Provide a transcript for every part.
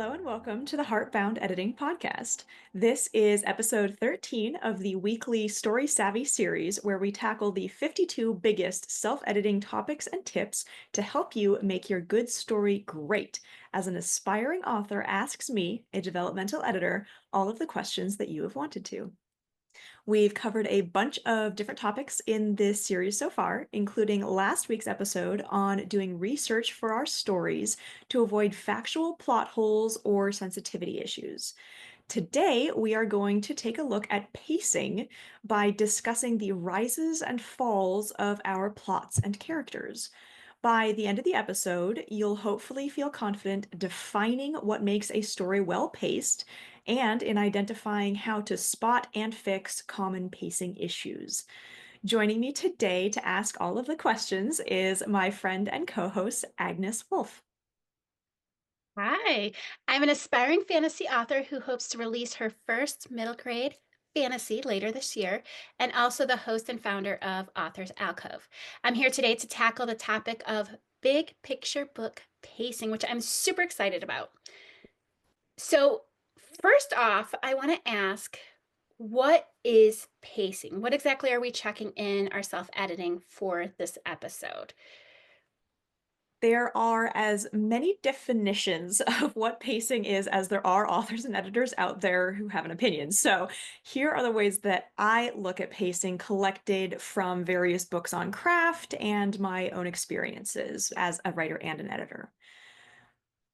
Hello and welcome to the Heartbound Editing Podcast. This is episode 13 of the weekly Story Savvy series, where we tackle the 52 biggest self-editing topics and tips to help you make your good story great, as an aspiring author asks me, a developmental editor, all of the questions that you have wanted to. We've covered a bunch of different topics in this series so far, including last week's episode on doing research for our stories to avoid factual plot holes or sensitivity issues. Today, we are going to take a look at pacing by discussing the rises and falls of our plots and characters. By the end of the episode, you'll hopefully feel confident defining what makes a story well paced and in identifying how to spot and fix common pacing issues. Joining me today to ask all of the questions is my friend and co-host, Agnes Wolfe. Hi, I'm an aspiring fantasy author who hopes to release her first middle grade fantasy later this year, and also the host and founder of Authors Alcove. I'm here today to tackle the topic of big picture book pacing, which I'm super excited about. So, first off, I want to ask, what is pacing? What exactly are we checking in our self editing for this episode? There are as many definitions of what pacing is as there are authors and editors out there who have an opinion. So, here are the ways that I look at pacing collected from various books on craft and my own experiences as a writer and an editor.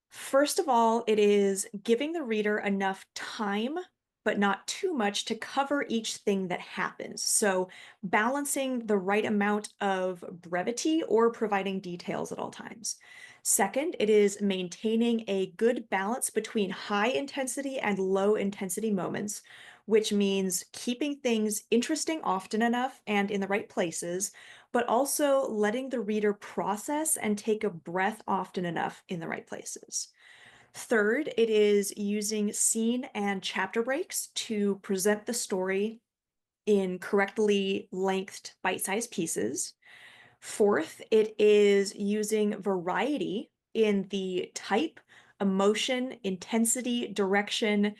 First of all, it is giving the reader enough time, but not too much to cover each thing that happens. So, balancing the right amount of brevity or providing details at all times. Second, it is maintaining a good balance between high intensity and low intensity moments, which means keeping things interesting often enough and in the right places, but also letting the reader process and take a breath often enough in the right places. Third, it is using scene and chapter breaks to present the story in correctly lengthed bite-sized pieces. Fourth, it is using variety in the type, emotion, intensity, direction,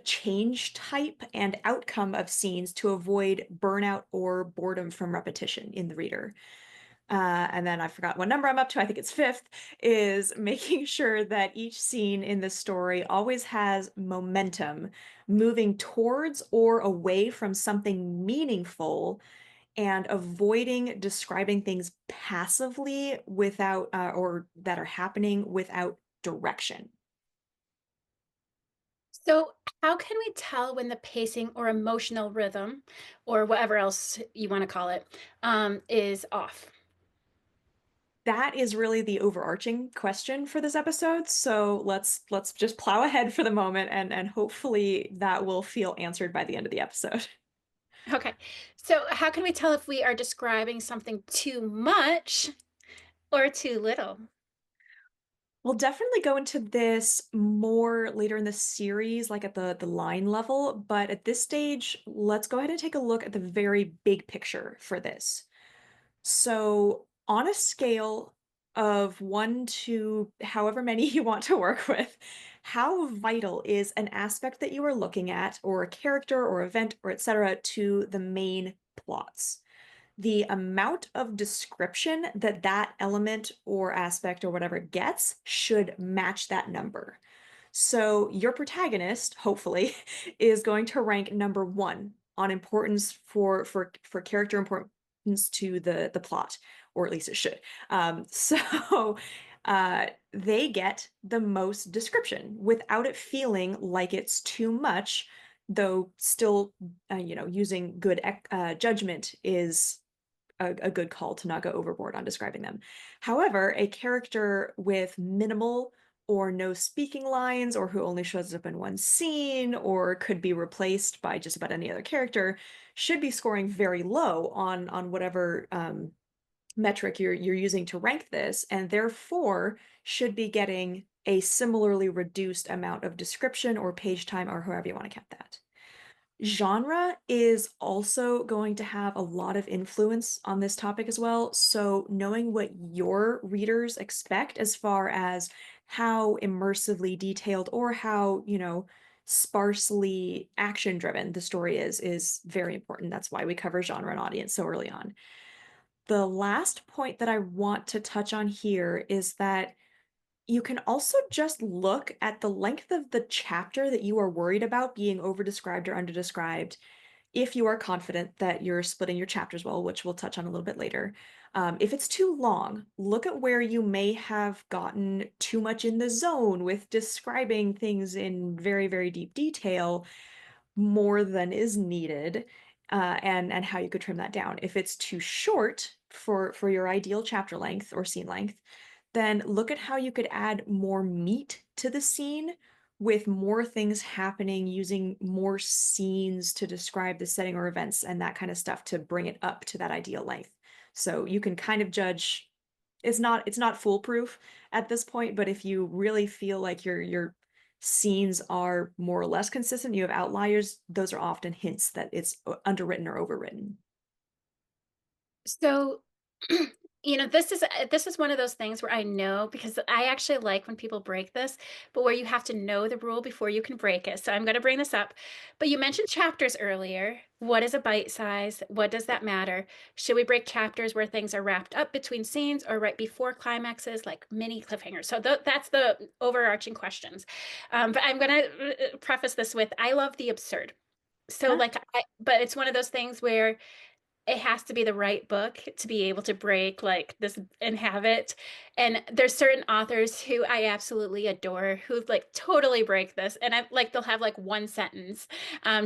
change type, and outcome of scenes to avoid burnout or boredom from repetition in the reader. And then I forgot what number I'm up to. I think it's fifth, is making sure that each scene in the story always has momentum, moving towards or away from something meaningful and avoiding describing things passively without, or that are happening without direction. So, how can we tell when the pacing or emotional rhythm, or whatever else you want to call it, is off? That is really the overarching question for this episode. So let's just plow ahead for the moment and hopefully that will feel answered by the end of the episode. Okay. So, how can we tell if we are describing something too much or too little? We'll definitely go into this more later in the series, like at the line level, but at this stage, let's go ahead and take a look at the very big picture for this. So, on a scale of 1 to however many you want to work with, how vital is an aspect that you are looking at, or a character or event or etc., to the main plots? The amount of description that that element or aspect or whatever gets should match that number. So your protagonist, hopefully, is going to rank number one on importance for character importance to the plot, or at least it should. So they get the most description without it feeling like it's too much, though still, using good judgment is a good call to not go overboard on describing them. However, a character with minimal or no speaking lines, or who only shows up in one scene, or could be replaced by just about any other character, should be scoring very low on whatever metric you're using to rank this, and therefore should be getting a similarly reduced amount of description or page time, or however you want to count that. Genre is also going to have a lot of influence on this topic as well. So, knowing what your readers expect as far as how immersively detailed or how, sparsely action driven the story is very important. That's why we cover genre and audience so early on. The last point that I want to touch on here is that you can also just look at the length of the chapter that you are worried about being overdescribed or underdescribed if you are confident that you're splitting your chapters well, which we'll touch on a little bit later. If it's too long, look at where you may have gotten too much in the zone with describing things in very, very deep detail more than is needed, and how you could trim that down. If it's too short for your ideal chapter length or scene length, then look at how you could add more meat to the scene with more things happening, using more scenes to describe the setting or events and that kind of stuff to bring it up to that ideal length. So you can kind of judge. It's not foolproof at this point, but if you really feel like your scenes are more or less consistent, you have outliers, those are often hints that it's underwritten or overwritten. So, this is one of those things where I know because I actually like when people break this, but where you have to know the rule before you can break it. So I'm going to bring this up. But you mentioned chapters earlier. What is a bite size? What does that matter? Should we break chapters where things are wrapped up between scenes or right before climaxes, like mini cliffhangers? So that's the overarching questions. But I'm going to preface this with I love the absurd. So Huh? like but it's one of those things where it has to be the right book to be able to break like this and have it. And there's certain authors who I absolutely adore who like totally break this. And I like they'll have like one sentence.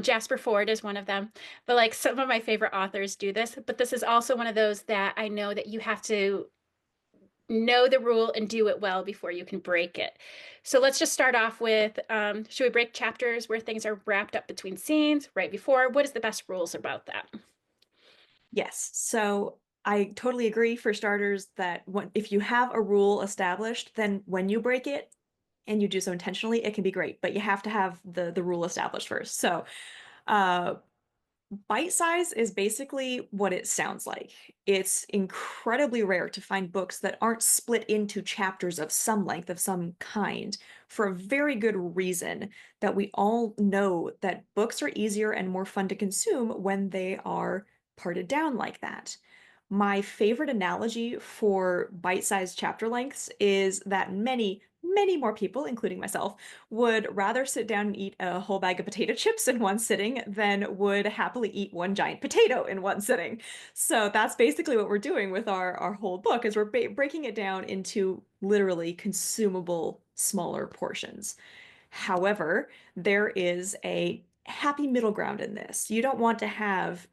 Jasper Ford is one of them. But like some of my favorite authors do this. But this is also one of those that I know that you have to know the rule and do it well before you can break it. So let's just start off with should we break chapters where things are wrapped up between scenes right before? What is the best rules about that? Yes. So I totally agree for starters that if you have a rule established, then when you break it and you do so intentionally, it can be great, but you have to have the rule established first. So, uh, bite size is basically what it sounds like. It's incredibly rare to find books that aren't split into chapters of some length, of some kind, for a very good reason that we all know that books are easier and more fun to consume when they are parted down like that. My favorite analogy for bite-sized chapter lengths is that many, many more people, including myself, would rather sit down and eat a whole bag of potato chips in one sitting than would happily eat one giant potato in one sitting. So that's basically what we're doing with our whole book is we're breaking it down into literally consumable smaller portions. However, there is a happy middle ground in this. You don't want to have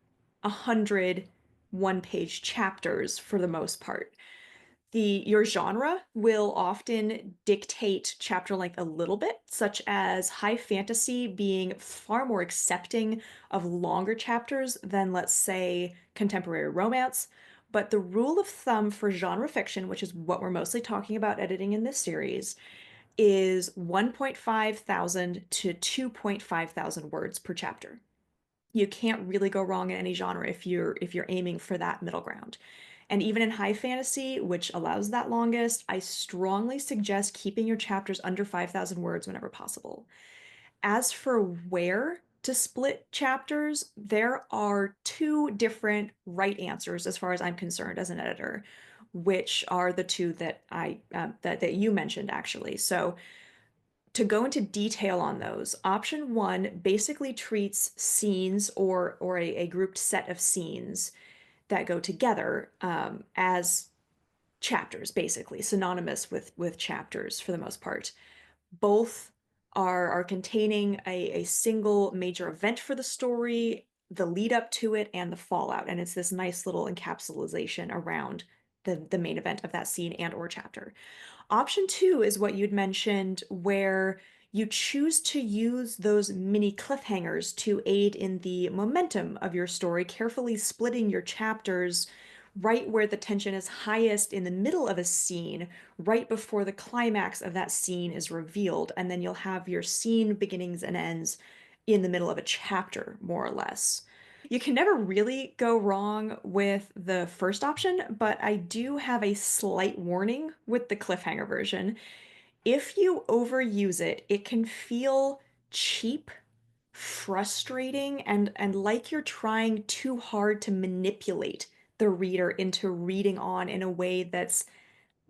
100 one-page chapters for the most part. Your genre will often dictate chapter length a little bit, such as high fantasy being far more accepting of longer chapters than, let's say, contemporary romance. But the rule of thumb for genre fiction, which is what we're mostly talking about editing in this series, is 1.5 thousand to 2.5 thousand words per chapter. You can't really go wrong in any genre if you're aiming for that middle ground. And even in high fantasy, which allows that longest, I strongly suggest keeping your chapters under 5,000 words whenever possible. As for where to split chapters, there are two different right answers as far as I'm concerned as an editor, which are the two that that you mentioned actually. So to go into detail on those, option one basically treats scenes or a grouped set of scenes that go together as chapters, basically synonymous with chapters for the most part. Both are containing a single major event for the story, the lead up to it, and the fallout, and it's this nice little encapsulation around the main event of that scene and or chapter. Option two is what you'd mentioned, where you choose to use those mini cliffhangers to aid in the momentum of your story, carefully splitting your chapters right where the tension is highest in the middle of a scene, right before the climax of that scene is revealed. And then you'll have your scene beginnings and ends in the middle of a chapter, more or less. You can never really go wrong with the first option, but I do have a slight warning with the cliffhanger version. If you overuse it, it can feel cheap, frustrating, and like you're trying too hard to manipulate the reader into reading on in a way that's,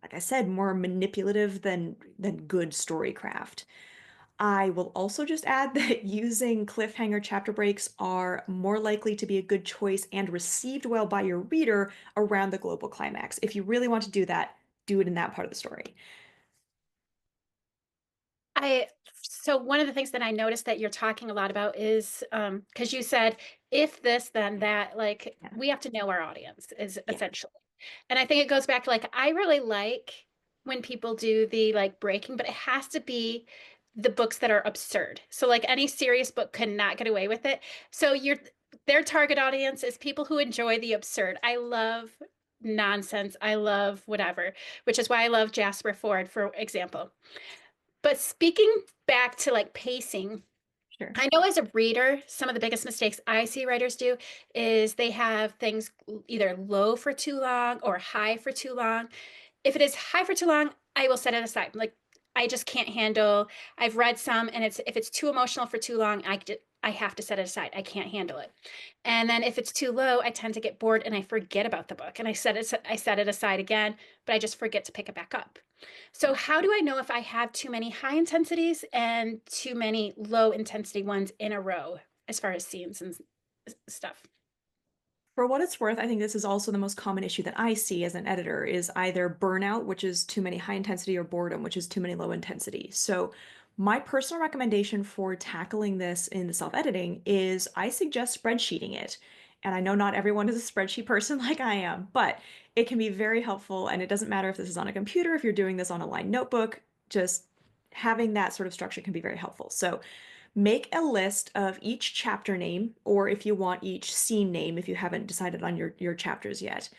like I said, more manipulative than good storycraft. I will also just add that using cliffhanger chapter breaks are more likely to be a good choice and received well by your reader around the global climax. If you really want to do that, do it in that part of the story. I so one of the things that I noticed that you're talking a lot about is because you said if this then that, like Yeah. we have to know our audience is Yeah. essentially. And I think it goes back to like I really like when people do the like breaking, but it has to be the books that are absurd. So like any serious book cannot get away with it. So their target audience is people who enjoy the absurd. I love nonsense. I love whatever, which is why I love Jasper Ford, for example. But speaking back to like pacing, Sure. I know as a reader, some of the biggest mistakes I see writers do is they have things either low for too long or high for too long. If it is high for too long, I will set it aside. Like I just can't handle. I've read some, and it's if it's too emotional for too long, I have to set it aside. I can't handle it. And then if it's too low, I tend to get bored and I forget about the book, and I set it aside again, but I just forget to pick it back up. So how do I know if I have too many high intensities and too many low intensity ones in a row as far as scenes and stuff? For what it's worth, I think this is also the most common issue that I see as an editor is either burnout, which is too many high intensity, or boredom, which is too many low intensity. So my personal recommendation for tackling this in the self-editing is I suggest spreadsheeting it. And I know not everyone is a spreadsheet person like I am, but it can be very helpful. And it doesn't matter if this is on a computer, if you're doing this on a line notebook, just having that sort of structure can be very helpful. So make a list of each chapter name, or if you want each scene name, if you haven't decided on your chapters yet.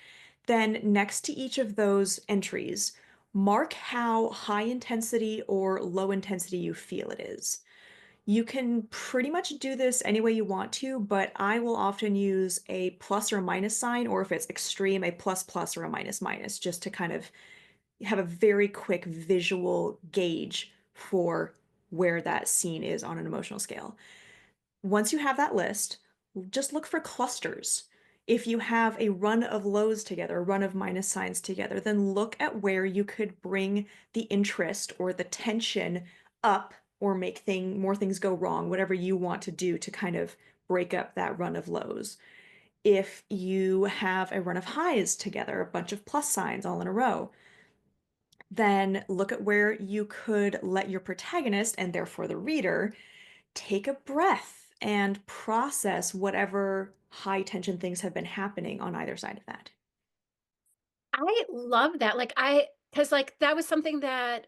Then next to each of those entries, mark how high intensity or low intensity you feel it is. You can pretty much do this any way you want to, but I will often use a plus or minus sign, or if it's extreme, a plus plus or a minus minus, just to kind of have a very quick visual gauge for where that scene is on an emotional scale. Once you have that list, just look for clusters. If you have a run of lows together, a run of minus signs together, then look at where you could bring the interest or the tension up or make more things go wrong, whatever you want to do to kind of break up that run of lows. If you have a run of highs together, a bunch of plus signs all in a row, then look at where you could let your protagonist, and therefore the reader, take a breath and process whatever high tension things have been happening on either side of that. I love that. Because like that was something that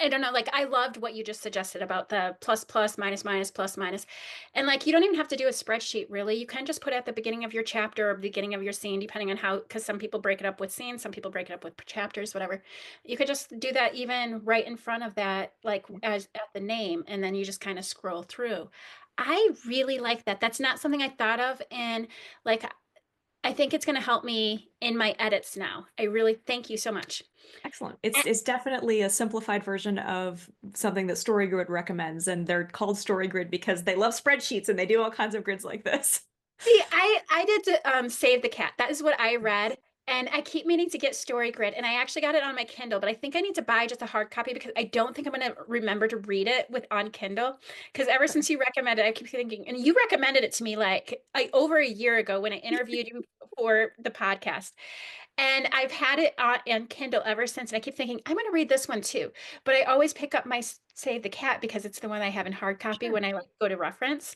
I don't know, like I loved what you just suggested about the plus plus minus minus plus minus. And like you don't even have to do a spreadsheet really. You can just put at the beginning of your chapter or beginning of your scene, depending on how, because some people break it up with scenes, some people break it up with chapters, whatever. You could just do that even right in front of that, like as at the name, and then you just kind of scroll through. I really like that. That's not something I thought of. And like I think it's going to help me in my edits now. I really thank you so much. Excellent. It's definitely a simplified version of something that StoryGrid recommends, and they're called StoryGrid because they love spreadsheets and they do all kinds of grids like this. See, I did Save the Cat. That is what I read, and I keep meaning to get Story Grid, and I actually got it on my Kindle, but I think I need to buy just a hard copy because I don't think I'm going to remember to read it with on Kindle. Because ever Sure. since you recommended, I keep thinking, and you recommended it to me like over a year ago when I interviewed you for the podcast, and I've had it on Kindle ever since, and I keep thinking I'm going to read this one too, but I always pick up my Save the Cat because it's the one I have in hard copy Sure. when I like go to reference.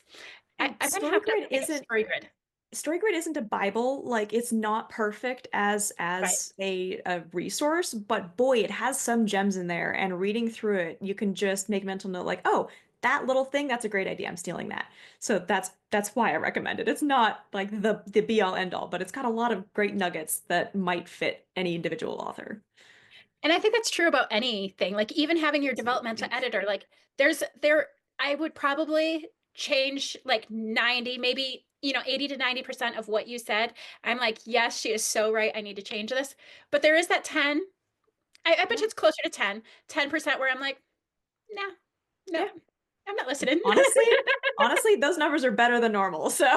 And I'm going to have to StoryGrid pick up isn't Story Grid. StoryGrid isn't a Bible. Like it's not perfect Right. as a resource, but boy, it has some gems in there. And reading through it, you can just make a mental note like, oh, that little thing, that's a great idea. I'm stealing that. So that's why I recommend it. It's not like the be all end all, but it's got a lot of great nuggets that might fit any individual author. And I think that's true about anything. Like even having your developmental Absolutely. editor, like I would probably change like 90, maybe, 80 to 90% of what you said. I'm like, yes, she is so right. I need to change this. But there is that 10 I bet Yeah. you it's closer to 10% where I'm like, nah, no, Yeah. I'm not listening. Honestly, those numbers are better than normal. So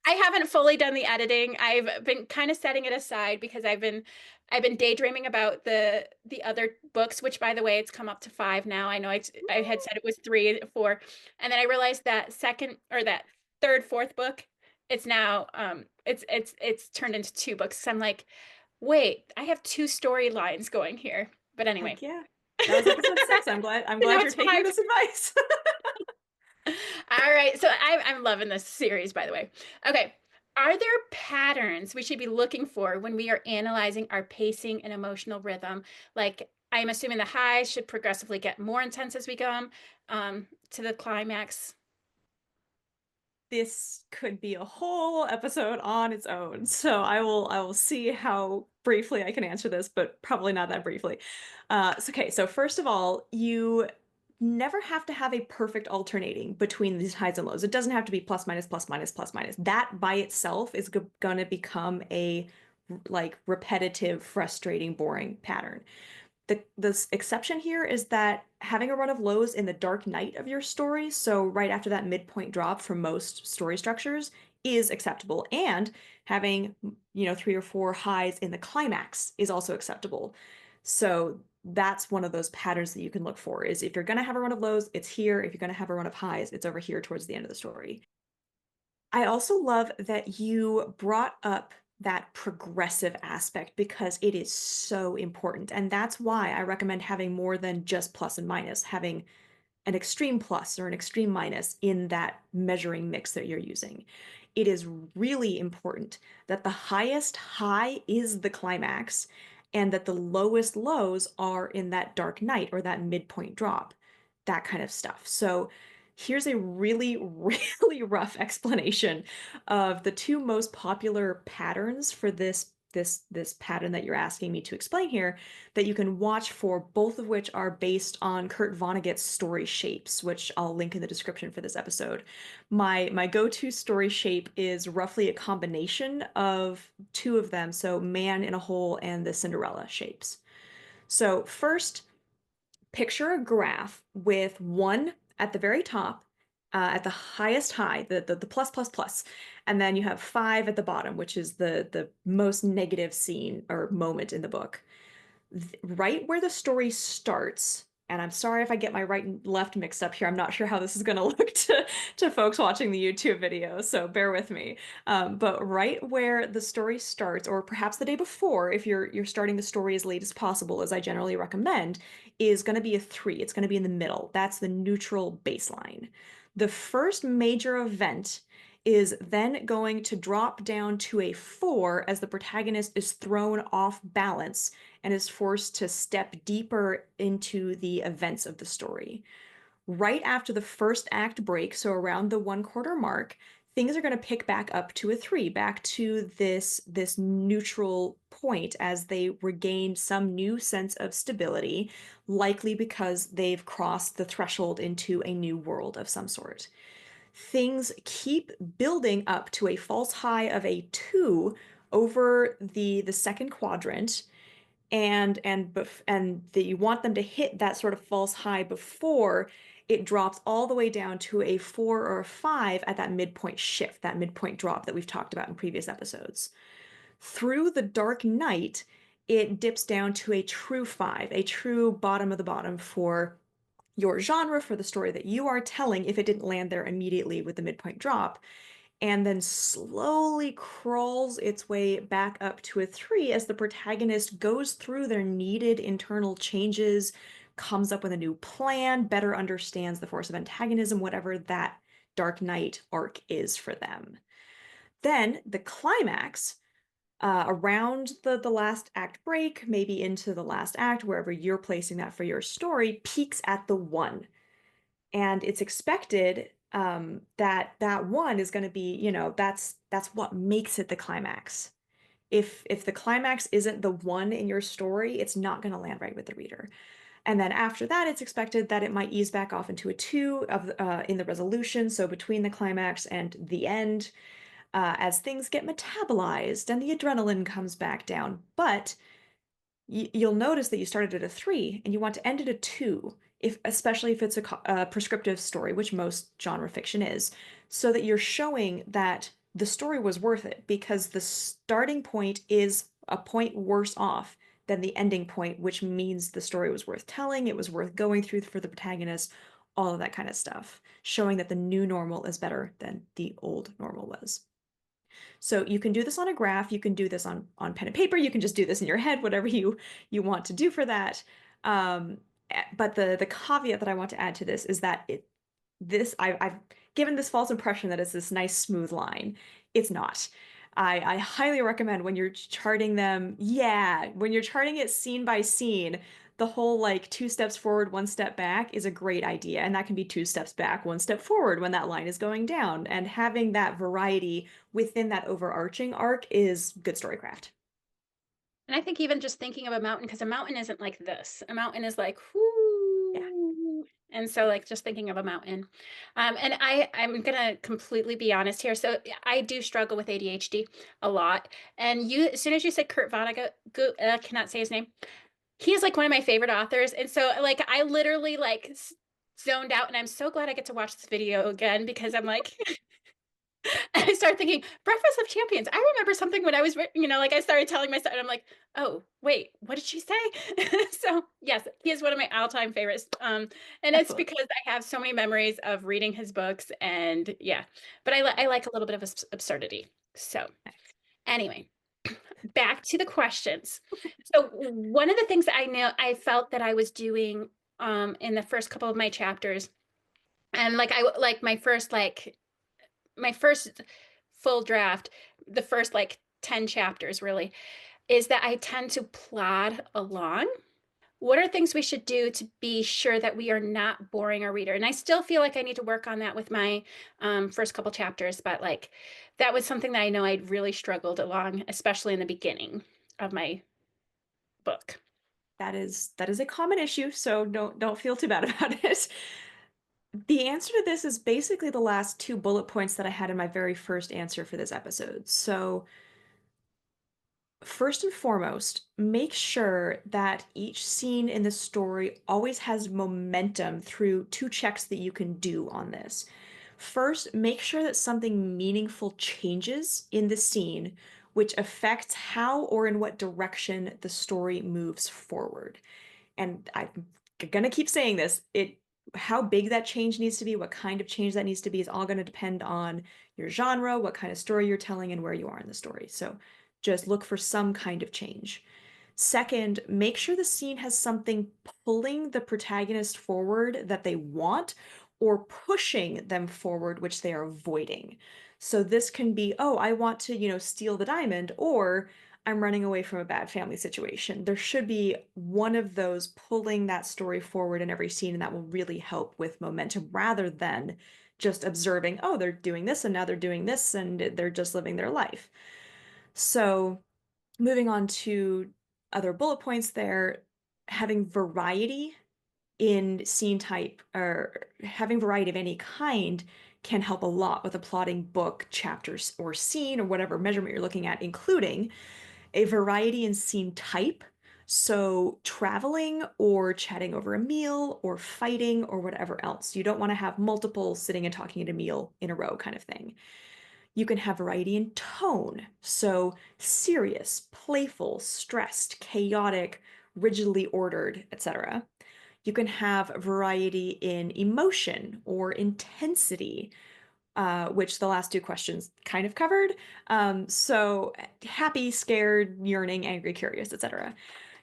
I haven't fully done the editing. I've been kind of setting it aside because I've been daydreaming about the other books, which by the way, it's come up to 5 now. I know I had said it was 3, 4, and then I realized that second or that third, fourth book, it's now it's turned into 2 books. So I'm like, wait, I have 2 storylines going here. But anyway, heck yeah. That was episode 6. I'm now glad you're it's taking 5. this advice. All right. So I'm loving this series, by the way. Okay. Are there patterns we should be looking for when we are analyzing our pacing and emotional rhythm? Like, I'm assuming the highs should progressively get more intense as we go to the climax. This could be a whole episode on its own. So I will see how briefly I can answer this, but probably not that briefly. So first of all, you never have to have a perfect alternating between these highs and lows. It doesn't have to be plus minus plus minus plus minus. That by itself is gonna become a like repetitive, frustrating, boring pattern. The exception here is that having a run of lows in the dark night of your story, so right after that midpoint drop for most story structures, is acceptable. And having, 3 or 4 highs in the climax is also acceptable. So that's one of those patterns that you can look for is if you're going to have a run of lows, it's here. If you're going to have a run of highs, it's over here towards the end of the story. I also love that you brought up that progressive aspect because it is so important. And that's why I recommend having more than just plus and minus, having an extreme plus or an extreme minus in that measuring mix that you're using. It is really important that the highest high is the climax and that the lowest lows are in that dark night or that midpoint drop, that kind of stuff. So here's a really, really rough explanation of the 2 most popular patterns for this pattern that you're asking me to explain here that you can watch for, both of which are based on Kurt Vonnegut's story shapes, which I'll link in the description for this episode. My go-to story shape is roughly a combination of 2 of them, so Man in a Hole and the Cinderella shapes. So first, picture a graph with 1 at the very top, at the highest high, the plus plus plus, and then you have 5 at the bottom, which is the most negative scene or moment in the book. Right where the story starts, and I'm sorry if I get my right and left mixed up here. I'm not sure how this is going to look to folks watching the YouTube video, so bear with me. But right where the story starts, or perhaps the day before, if you're starting the story as late as possible, as I generally recommend, is going to be a 3. It's going to be in the middle. That's the neutral baseline. The first major event is then going to drop down to a 4 as the protagonist is thrown off balance and is forced to step deeper into the events of the story. Right after the first act break, so around the 1/4 mark, things are going to pick back up to a 3, back to this neutral point as they regain some new sense of stability, likely because they've crossed the threshold into a new world of some sort. Things keep building up to a false high of a 2 over the second quadrant, and that you want them to hit that sort of false high before it drops all the way down to a 4 or a 5 at that midpoint shift, that midpoint drop that we've talked about in previous episodes. Through the dark night, it dips down to a true 5, a true bottom of the bottom for your genre, for the story that you are telling, if it didn't land there immediately with the midpoint drop, and then slowly crawls its way back up to a 3 as the protagonist goes through their needed internal changes, comes up with a new plan, better understands the force of antagonism, whatever that Dark Knight arc is for them. Then the climax, around the last act break, maybe into the last act, wherever you're placing that for your story, peaks at the 1, and it's expected that that 1 is going to be, that's what makes it the climax. If the climax isn't the 1 in your story, it's not going to land right with the reader. And then after that, it's expected that it might ease back off into a 2 of in the resolution, so between the climax and the end, as things get metabolized and the adrenaline comes back down. But you'll notice that you started at a 3 and you want to end at a 2, if especially if it's a prescriptive story, which most genre fiction is, so that you're showing that the story was worth it because the starting point is a point worse off than the ending point, which means the story was worth telling, it was worth going through for the protagonist, all of that kind of stuff, showing that the new normal is better than the old normal was. So you can do this on a graph, you can do this on pen and paper, you can just do this in your head, whatever you want to do for that. Um, but the caveat that I want to add to this is that I've given this false impression that it's this nice smooth line. It's not. I highly recommend when you're charting them, yeah, when you're charting it scene by scene, the whole like 2 steps forward, 1 step back is a great idea. And that can be 2 steps back, 1 step forward when that line is going down. And having that variety within that overarching arc is good storycraft. And I think even just thinking of a mountain, because a mountain isn't like this. A mountain is like, Yeah, whoo. And so like just thinking of a mountain. And I'm gonna completely be honest here. So yeah, I do struggle with ADHD a lot. And you, as soon as you said Kurt Vonnegut, cannot say his name. He is like one of my favorite authors. And so like I literally like zoned out, and I'm so glad I get to watch this video again because I'm like, and I started thinking, Breakfast of Champions. I remember something when I was, like I started telling myself, and I'm like, oh, wait, what did she say? So, yes, he is one of my all-time favorites. And it's excellent. because I have so many memories of reading his books, and yeah, but I like a little bit of absurdity. So, anyway, back to the questions. So, one of the things that I felt that I was doing in the first couple of my chapters, and like I like my first full draft, the first like 10 chapters really, is that I tend to plod along. What are things we should do to be sure that we are not boring our reader? And I still feel like I need to work on that with my first couple chapters, but like that was something that I know I really struggled along, especially in the beginning of my book. That is a common issue, so don't feel too bad about it. The answer to this is basically the last 2 bullet points that I had in my very first answer for this episode. So, first and foremost, make sure that each scene in the story always has momentum through 2 checks that you can do on this. First, make sure that something meaningful changes in the scene, which affects how or in what direction the story moves forward. And I'm gonna keep saying this, how big that change needs to be, what kind of change that needs to be is all going to depend on your genre, what kind of story you're telling, and where you are in the story. So just look for some kind of change. Second, make sure the scene has something pulling the protagonist forward that they want or pushing them forward, which they are avoiding. So this can be, oh, I want to, steal the diamond, or I'm running away from a bad family situation. There should be one of those pulling that story forward in every scene, and that will really help with momentum rather than just observing, oh, they're doing this and now they're doing this and they're just living their life. So, moving on to other bullet points there, having variety in scene type or having variety of any kind can help a lot with a plotting book, chapters, or scene, or whatever measurement you're looking at, including a variety in scene type. So, traveling or chatting over a meal or fighting or whatever else. You don't want to have multiple sitting and talking at a meal in a row kind of thing. You can have variety in tone. So, serious, playful, stressed, chaotic, rigidly ordered, etc. You can have variety in emotion or intensity, which the last 2 questions kind of covered. So happy, scared, yearning, angry, curious, etc.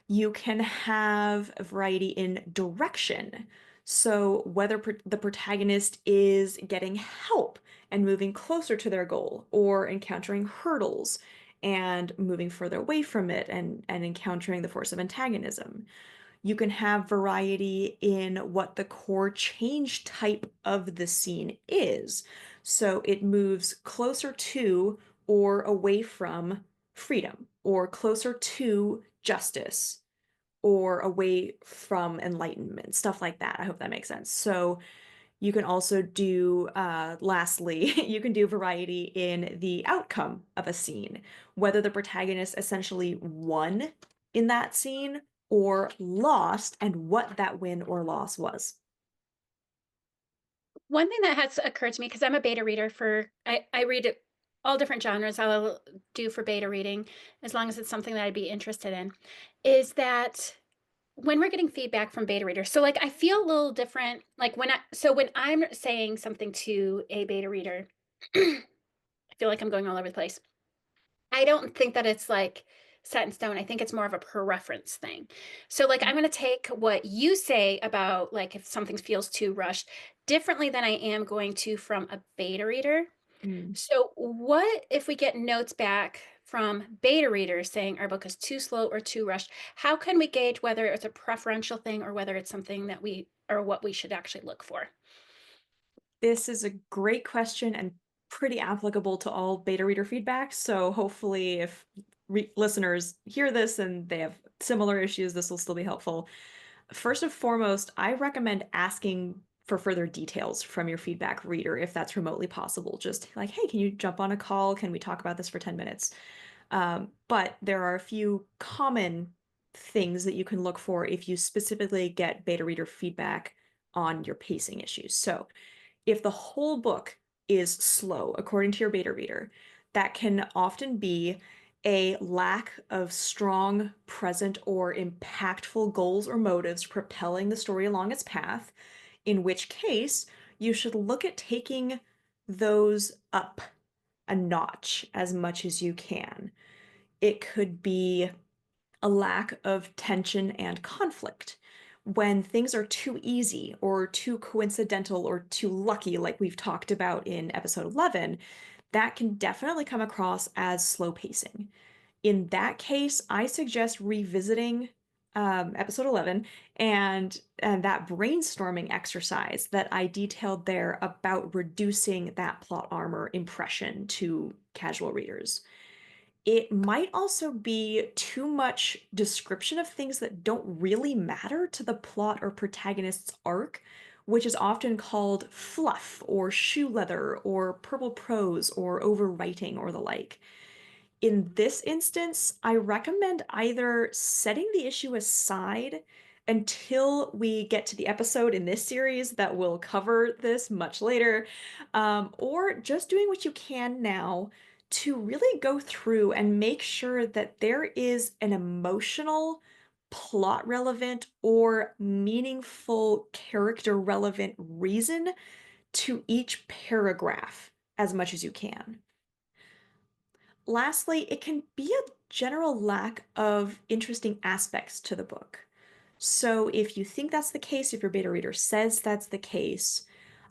You can have a variety in direction. So whether the protagonist is getting help and moving closer to their goal, or encountering hurdles and moving further away from it and encountering the force of antagonism. You can have variety in what the core change type of the scene is. So it moves closer to or away from freedom, or closer to justice, or away from enlightenment, stuff like that. I hope that makes sense. So you can also do, lastly, you can do variety in the outcome of a scene, whether the protagonist essentially won in that scene or lost and what that win or loss was. One thing that has occurred to me, because I'm a beta reader for I read it all different genres I'll do for beta reading, as long as it's something that I'd be interested in, is that when we're getting feedback from beta readers, so, like, I feel a little different, like, when I'm saying something to a beta reader, I feel like I'm going all over the place. I don't think that it's, like, set in stone. I think it's more of a preference thing. So, like, I'm gonna take what you say about, like, if something feels too rushed differently than I am going to from a beta reader. Mm. So, what if we get notes back from beta readers saying our book is too slow or too rushed? How can we gauge whether it's a preferential thing or whether it's something that we or what we should actually look for? This is a great question and pretty applicable to all beta reader feedback. So hopefully, if listeners hear this and they have similar issues, this will still be helpful. First and foremost, I recommend asking for further details from your feedback reader if that's remotely possible. Just like, hey, can you jump on a call? Can we talk about this for 10 minutes? But there are a few common things that you can look for if you specifically get beta reader feedback on your pacing issues. So, if the whole book is slow, according to your beta reader, that can often be a lack of strong, present, or impactful goals or motives propelling the story along its path, in which case you should look at taking those up a notch as much as you can. It could be a lack of tension and conflict. When things are too easy or too coincidental or too lucky, like we've talked about in episode 11, that can definitely come across as slow pacing. In that case, I suggest revisiting episode 11 and that brainstorming exercise that I detailed there about reducing that plot armor impression to casual readers. It might also be too much description of things that don't really matter to the plot or protagonist's arc, which is often called fluff or shoe leather or purple prose or overwriting or the like. In this instance, I recommend either setting the issue aside until we get to the episode in this series that will cover this much later, or just doing what you can now to really go through and make sure that there is an emotional, plot relevant, or meaningful character relevant reason to each paragraph as much as you can. Lastly, it can be a general lack of interesting aspects to the book. So, if you think that's the case, if your beta reader says that's the case,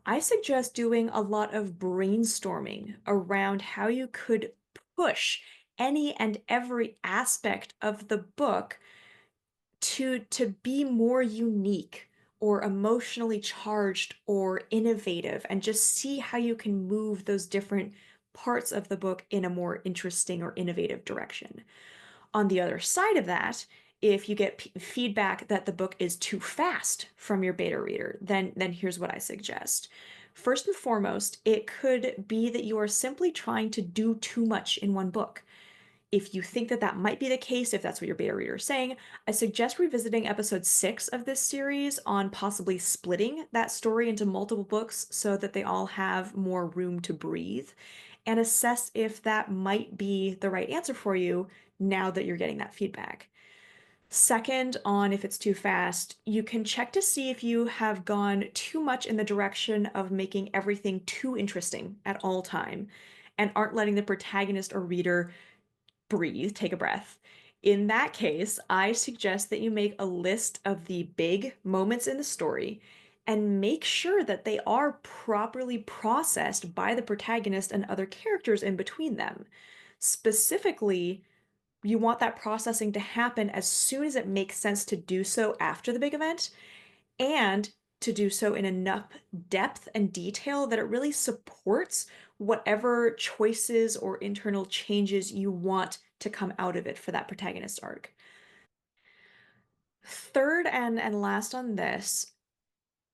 I suggest doing a lot of brainstorming around how you could push any and every aspect of the book to be more unique or emotionally charged or innovative and just see how you can move those different parts of the book in a more interesting or innovative direction. On the other side of that, if you get feedback that the book is too fast from your beta reader, then here's what I suggest. First and foremost, it could be that you are simply trying to do too much in one book. If you think that that might be the case, if that's what your beta reader is saying, I suggest revisiting episode 6 of this series on possibly splitting that story into multiple books so that they all have more room to breathe and assess if that might be the right answer for you now that you're getting that feedback. Second, on if it's too fast, you can check to see if you have gone too much in the direction of making everything too interesting at all time and aren't letting the protagonist or reader breathe, take a breath. In that case, I suggest that you make a list of the big moments in the story and make sure that they are properly processed by the protagonist and other characters in between them. Specifically, you want that processing to happen as soon as it makes sense to do so after the big event, and to do so in enough depth and detail that it really supports whatever choices or internal changes you want to come out of it for that protagonist arc. Third and last on this,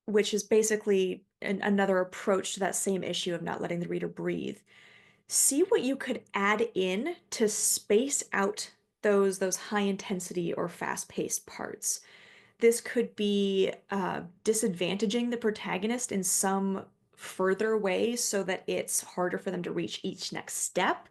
which is basically another approach to that same issue of not letting the reader breathe, see what you could add in to space out those high intensity or fast paced parts. This could be disadvantaging the protagonist in some further way so that it's harder for them to reach each next step.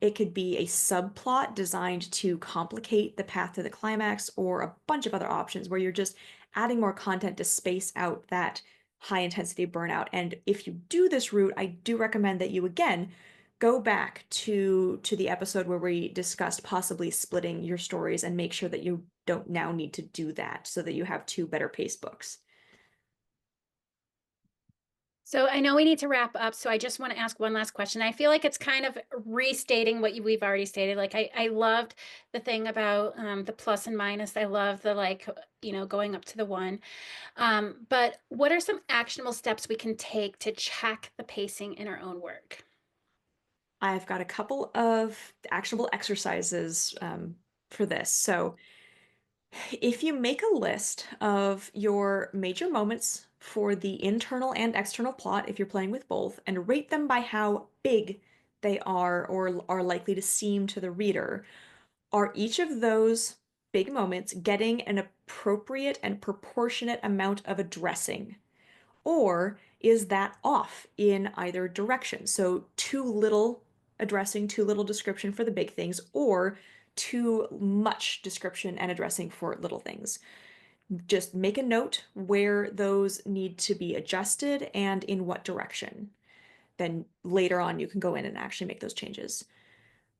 It could be a subplot designed to complicate the path to the climax, or a bunch of other options where you're just adding more content to space out that high intensity burnout. And if you do this route, I do recommend that you again go back to the episode where we discussed possibly splitting your stories and make sure that you don't now need to do that so that you have two better paced books. So I know we need to wrap up, so I just want to ask one last question. I feel like it's kind of restating what we've already stated. Like I loved the thing about the plus and minus. I love the like, going up to the one. But what are some actionable steps we can take to check the pacing in our own work? I've got a couple of actionable exercises for this. So if you make a list of your major moments for the internal and external plot, if you're playing with both, and rate them by how big they are or are likely to seem to the reader, are each of those big moments getting an appropriate and proportionate amount of addressing? Or is that off in either direction? So too little addressing, too little description for the big things, or too much description and addressing for little things. Just make a note where those need to be adjusted and in what direction. Then later on, you can go in and actually make those changes.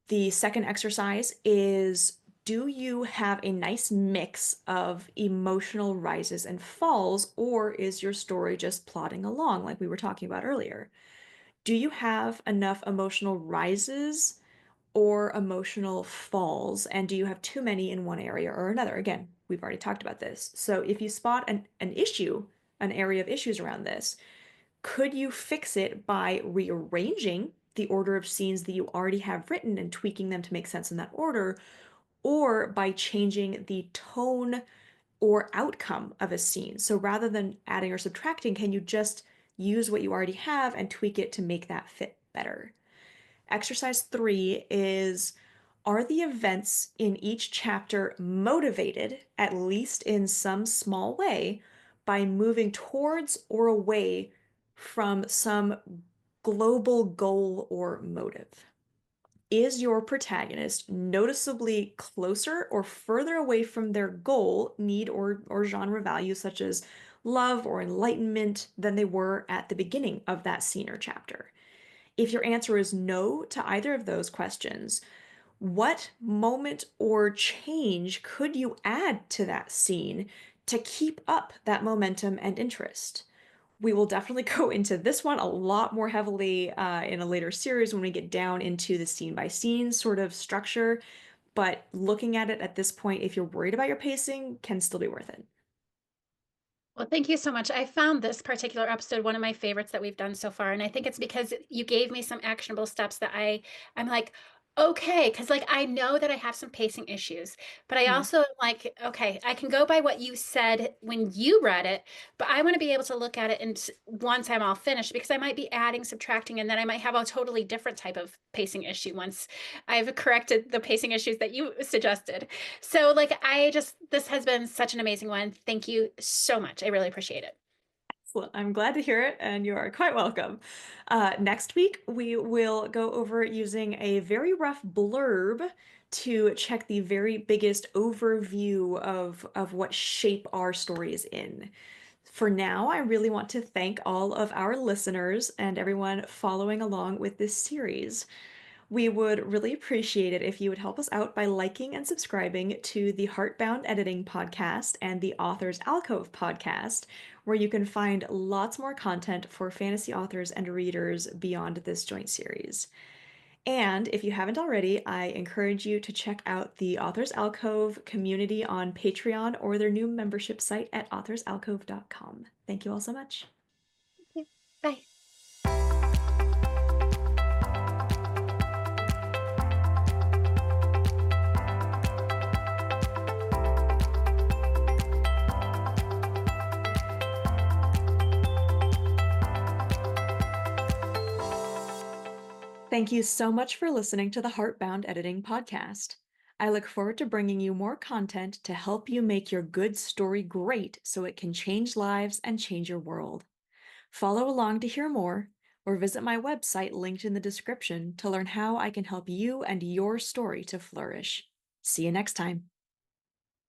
The second exercise is, do you have a nice mix of emotional rises and falls, or is your story just plodding along like we were talking about earlier? Do you have enough emotional rises or emotional falls, and do you have too many in one area or another? Again, we've already talked about this. So if you spot an issue, an area of issues around this, could you fix it by rearranging the order of scenes that you already have written and tweaking them to make sense in that order, or by changing the tone or outcome of a scene? So rather than adding or subtracting, can you just use what you already have and tweak it to make that fit better? Exercise 3 is, are the events in each chapter motivated, at least in some small way, by moving towards or away from some global goal or motive? Is your protagonist noticeably closer or further away from their goal, need, or genre value, such as love or enlightenment, than they were at the beginning of that scene or chapter? If your answer is no to either of those questions, what moment or change could you add to that scene to keep up that momentum and interest? We will definitely go into this one a lot more heavily in a later series when we get down into the scene by scene sort of structure. But looking at it at this point, if you're worried about your pacing, can still be worth it. Well, thank you so much. I found this particular episode one of my favorites that we've done so far, and I think it's because you gave me some actionable steps that I'm like, okay, because like I know that I have some pacing issues, but I Hmm. also am like, okay, I can go by what you said when you read it, but I want to be able to look at it and once I'm all finished, because I might be adding, subtracting, and then I might have a totally different type of pacing issue once I've corrected the pacing issues that you suggested. So, like, this has been such an amazing one. Thank you so much. I really appreciate it. Excellent. I'm glad to hear it, and you are quite welcome. Next week, we will go over using a very rough blurb to check the very biggest overview of what shape our story is in. For now, I really want to thank all of our listeners and everyone following along with this series. We would really appreciate it if you would help us out by liking and subscribing to the Heartbound Editing podcast and the Authors Alcove podcast, where you can find lots more content for fantasy authors and readers beyond this joint series. And if you haven't already, I encourage you to check out the Authors Alcove community on Patreon or their new membership site at authorsalcove.com. Thank you all so much. Yeah. Bye. Thank you so much for listening to the Heartbound Editing podcast. I look forward to bringing you more content to help you make your good story great so it can change lives and change your world. Follow along to hear more, or visit my website linked in the description to learn how I can help you and your story to flourish. See you next time.